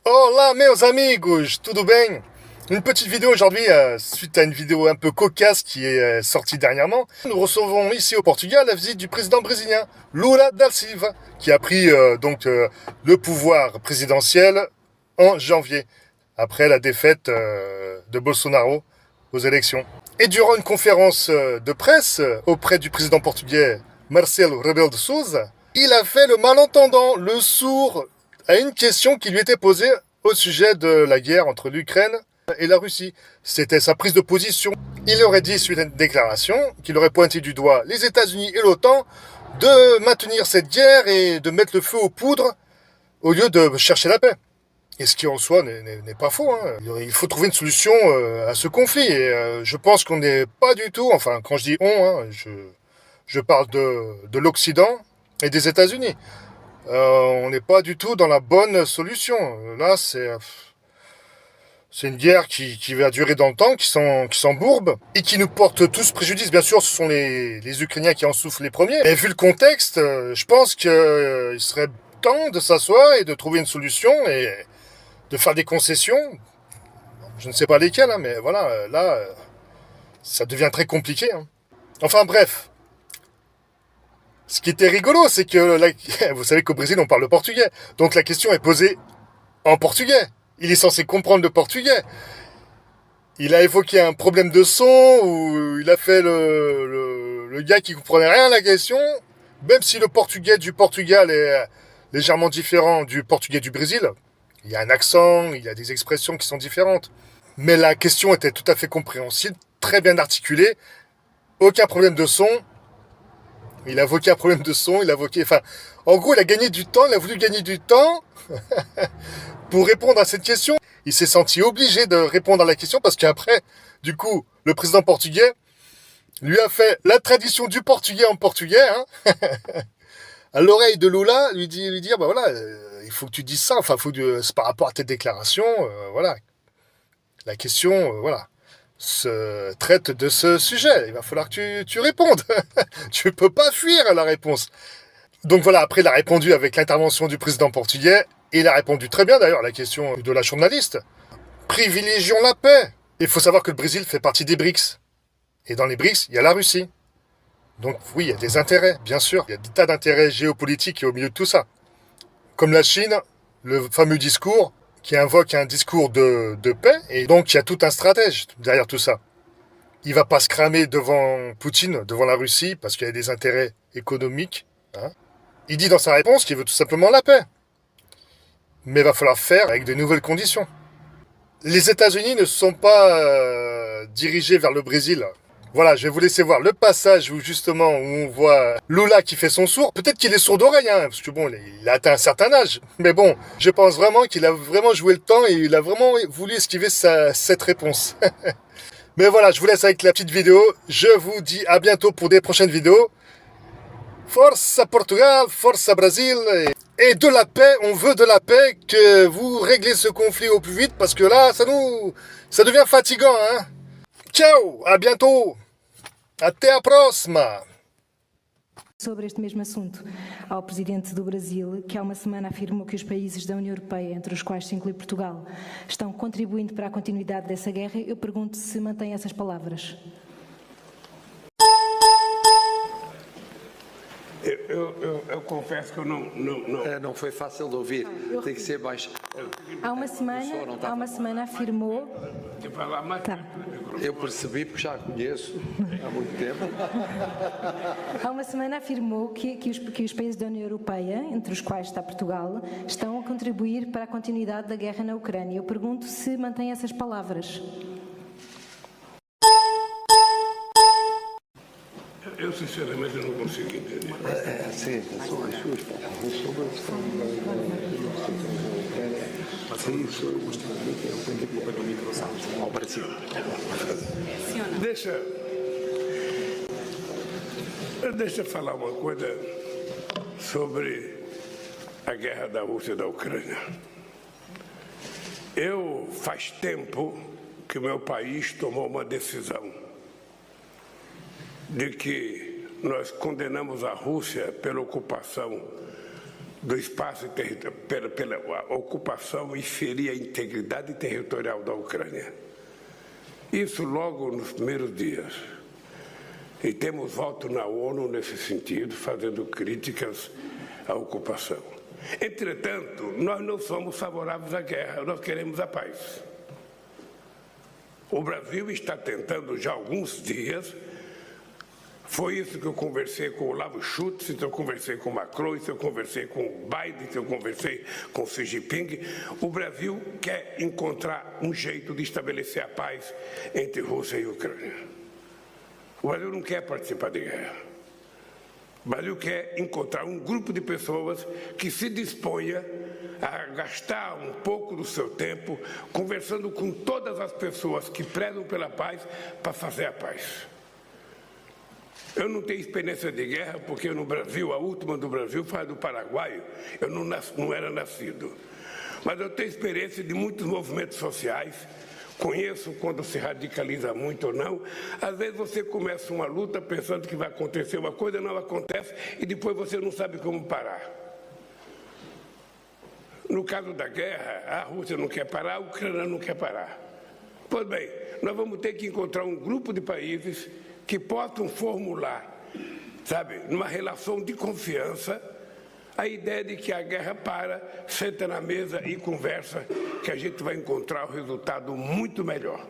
Olá meus amigos, tudo bem? Une petite vidéo aujourd'hui suite à une vidéo un peu cocasse qui est sortie dernièrement. Nous recevons ici au Portugal la visite du président brésilien Lula da Silva qui a pris le pouvoir présidentiel en janvier après la défaite de Bolsonaro aux élections. Et durant une conférence de presse auprès du président portugais Marcelo Rebelo de Sousa, il a fait le malentendant, le sourd à une question qui lui était posée au sujet de la guerre entre l'Ukraine et la Russie. C'était sa prise de position. Il aurait dit, suite à une déclaration, qu'il aurait pointé du doigt les États-Unis et l'OTAN de maintenir cette guerre et de mettre le feu aux poudres au lieu de chercher la paix. Et ce qui en soi n'est pas faux. Hein. Il faut trouver une solution à ce conflit. Et je pense qu'on n'est pas du tout, enfin quand je dis on, hein, je parle de l'Occident et des États-Unis. On n'est pas du tout dans la bonne solution. Là, c'est une guerre qui va durer dans le temps, qui s'embourbe et qui nous porte tous préjudice. Bien sûr, ce sont les Ukrainiens qui en souffrent les premiers. Mais vu le contexte, je pense qu'il serait temps de s'asseoir et de trouver une solution et de faire des concessions. Je ne sais pas lesquelles, hein, mais voilà, là, ça devient très compliqué. Hein. Enfin bref. Ce qui était rigolo, c'est que vous savez qu'au Brésil, on parle le portugais. Donc la question est posée en portugais. Il est censé comprendre le portugais. Il a évoqué un problème de son, où il a fait le gars qui comprenait rien à la question, même si le portugais du Portugal est légèrement différent du portugais du Brésil. Il y a un accent, il y a des expressions qui sont différentes. Mais la question était tout à fait compréhensible, très bien articulée, aucun problème de son. Il a évoqué un problème de son, enfin, en gros, il a gagné du temps, il a voulu gagner du temps pour répondre à cette question. Il s'est senti obligé de répondre à la question parce qu'après, du coup, le président portugais lui a fait la traduction du portugais en portugais, hein, à l'oreille de Lula, lui dire, bah voilà, il faut que tu dises ça, enfin, c'est par rapport à tes déclarations, voilà. La question, voilà, se traite de ce sujet. Il va falloir que tu répondes. Tu peux pas fuir la réponse. Donc voilà, après il a répondu avec l'intervention du président portugais, et il a répondu très bien d'ailleurs à la question de la journaliste. Privilégions la paix. Il faut savoir que le Brésil fait partie des BRICS. Et dans les BRICS, il y a la Russie. Donc oui, il y a des intérêts, bien sûr. Il y a des tas d'intérêts géopolitiques au milieu de tout ça. Comme la Chine, le fameux discours qui invoque un discours de paix, et donc il y a tout un stratège derrière tout ça. Il va pas se cramer devant Poutine, devant la Russie, parce qu'il y a des intérêts économiques. Hein. Il dit dans sa réponse qu'il veut tout simplement la paix. Mais il va falloir faire avec de nouvelles conditions. Les États-Unis ne sont pas dirigés vers le Brésil. Voilà, je vais vous laisser voir le passage où justement où on voit Lula qui fait son sourd. Peut-être qu'il est sourd d'oreille, hein, parce que bon, il a atteint un certain âge. Mais bon, je pense vraiment qu'il a vraiment joué le temps et il a vraiment voulu esquiver cette réponse. Mais voilà, je vous laisse avec la petite vidéo. Je vous dis à bientôt pour des prochaines vidéos. Força Portugal, Força Brasil. Et de la paix, on veut de la paix, que vous réglez ce conflit au plus vite parce que là, ça devient fatigant, hein. Ciao, à bientôt. Até a próxima! Sobre este mesmo assunto, ao Presidente do Brasil, que há uma semana afirmou que os países da União Europeia, entre os quais se inclui Portugal, estão contribuindo para a continuidade dessa guerra, eu pergunto se mantém essas palavras. Eu confesso que eu não... Não foi fácil de ouvir, tem que ser baixo. Há uma semana afirmou... Tá. Eu percebi, porque já a conheço há muito tempo. Há uma semana afirmou que os países da União Europeia, entre os quais está Portugal, estão a contribuir para a continuidade da guerra na Ucrânia. Eu pergunto se mantém essas palavras. Eu sinceramente não consigo entender. Sim, são as suas palavras sobre a questão ao Brasil. Deixa eu falar uma coisa sobre a guerra da Rússia e da Ucrânia. Faz tempo que meu país tomou uma decisão de que nós condenamos a Rússia pela ocupação do espaço pela ocupação e ferir a integridade territorial da Ucrânia. Isso logo nos primeiros dias. E temos voto na ONU nesse sentido, fazendo críticas à ocupação. Entretanto, nós não somos favoráveis à guerra, nós queremos a paz. O Brasil está tentando já há alguns dias. Foi isso que eu conversei com o Olavo Schultz, isso eu conversei com o Macron, isso eu conversei com o Biden, isso eu conversei com o Xi Jinping. O Brasil quer encontrar um jeito de estabelecer a paz entre Rússia e Ucrânia. O Brasil não quer participar de guerra. O Brasil quer encontrar um grupo de pessoas que se disponha a gastar um pouco do seu tempo conversando com todas as pessoas que prezam pela paz para fazer a paz. Eu não tenho experiência de guerra porque no Brasil, a última do Brasil foi a do Paraguai, eu não era nascido. Mas eu tenho experiência de muitos movimentos sociais, conheço quando se radicaliza muito ou não. Às vezes você começa uma luta pensando que vai acontecer uma coisa, não acontece e depois você não sabe como parar. No caso da guerra, a Rússia não quer parar, a Ucrânia não quer parar. Pois bem, nós vamos ter que encontrar um grupo de países que possam formular, sabe, numa relação de confiança, a ideia de que a guerra para, senta na mesa e conversa, que a gente vai encontrar um resultado muito melhor.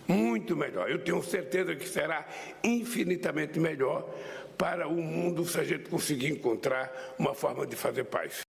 Muito melhor. Eu tenho certeza que será infinitamente melhor para o mundo se a gente conseguir encontrar uma forma de fazer paz.